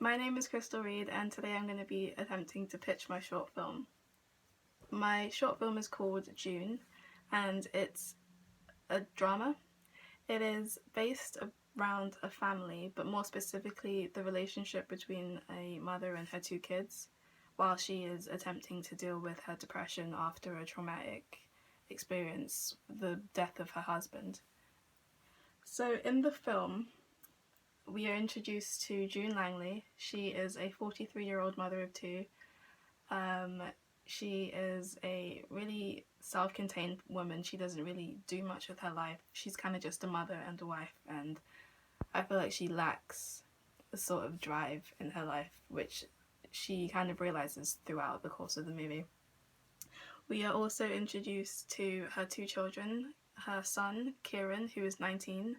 My name is Crystal Reed, and today I'm going to be attempting to pitch my short film. My short film is called June, and it's a drama. It is based around a family, but more specifically the relationship between a mother and her two kids, while she is attempting to deal with her depression after a traumatic experience, the death of her husband. So in the film, we are introduced to June Langley. She is a 43-year-old mother of two. She is a really self-contained woman. She doesn't really do much with her life. She's kind of just a mother and a wife, and I feel like she lacks a sort of drive in her life, which she kind of realizes throughout the course of the movie. We are also introduced to her two children, her son, Kieran, who is 19.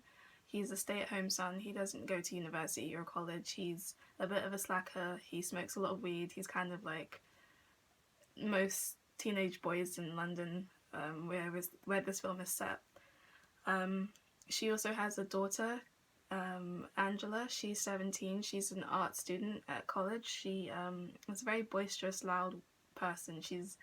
He's a stay-at-home son. He doesn't go to university or college. He's a bit of a slacker. He smokes a lot of weed. He's kind of like most teenage boys in London, where this film is set. She also has a daughter, Angela. She's 17. She's an art student at college. She is a very boisterous, loud person. She's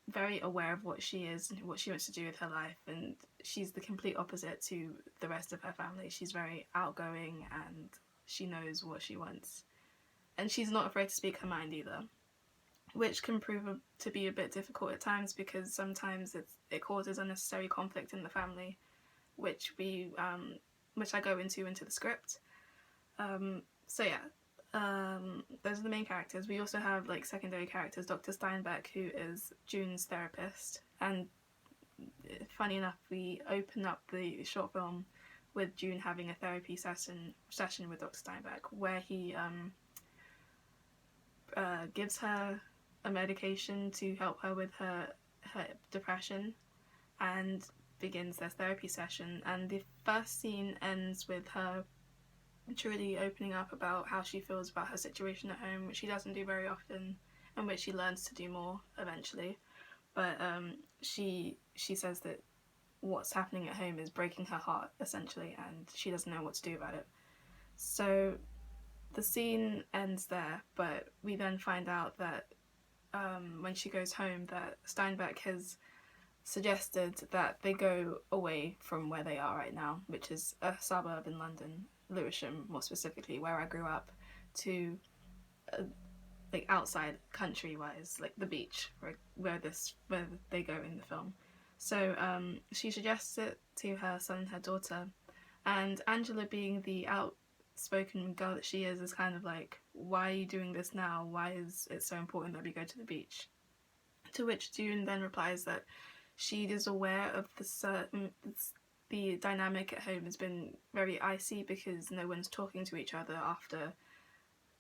very aware of what she is and what she wants to do with her life, and she's the complete opposite to the rest of her family. She's very outgoing and she knows what she wants, and she's not afraid to speak her mind either, which can prove to be a bit difficult at times because sometimes it causes unnecessary conflict in the family, which I go into the script. Those are the main characters. We also have like secondary characters. Dr. Steinbeck, who is June's therapist, and funny enough, we open up the short film with June having a therapy session with Dr. Steinbeck, where he gives her a medication to help her with her depression, and begins their therapy session. And the first scene ends with her truly opening up about how she feels about her situation at home, which she doesn't do very often, and which she learns to do more eventually. But she says that what's happening at home is breaking her heart, essentially, and she doesn't know what to do about it. So the scene ends there, but we then find out that when she goes home, that Steinbeck has suggested that they go away from where they are right now, which is a suburb in London, Lewisham more specifically, where I grew up, to like outside country-wise, like the beach, where they go in the film. So she suggests it to her son and her daughter, and Angela, being the outspoken girl that she is kind of like, why are you doing this now? Why is it so important that we go to the beach? To which June then replies that she is aware of the dynamic at home has been very icy because no one's talking to each other after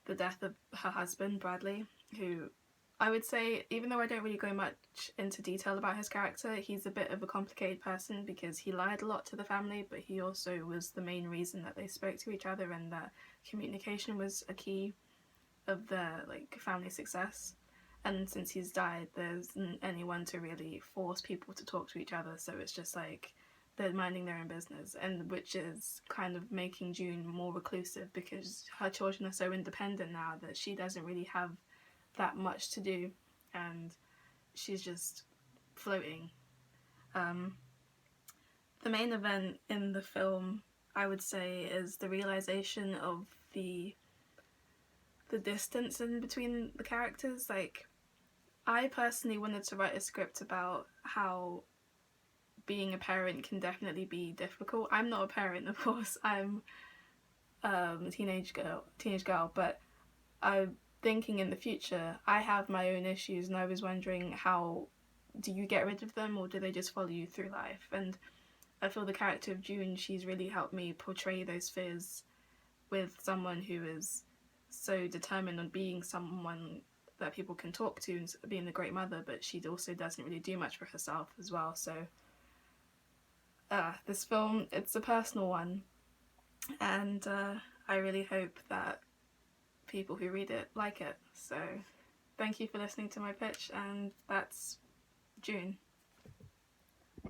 the death of her husband, Bradley, who I would say, even though I don't really go much into detail about his character, he's a bit of a complicated person because he lied a lot to the family, but he also was the main reason that they spoke to each other, and that communication was a key of their family success. And since he's died, there isn't anyone to really force people to talk to each other, so it's just like they're minding their own business, and which is kind of making June more reclusive because her children are so independent now that she doesn't really have that much to do, and she's just floating. The main event in the film, I would say, is the realization of the distance in between the characters. Like, I personally wanted to write a script about how being a parent can definitely be difficult. I'm not a parent, of course. I'm a teenage girl, but I'm thinking in the future, I have my own issues, and I was wondering, how do you get rid of them, or do they just follow you through life? And I feel the character of June, she's really helped me portray those fears with someone who is so determined on being someone that people can talk to and being a great mother, but she also doesn't really do much for herself as well. So this film, it's a personal one, and I really hope that people who read it like it. So thank you for listening to my pitch, and that's June.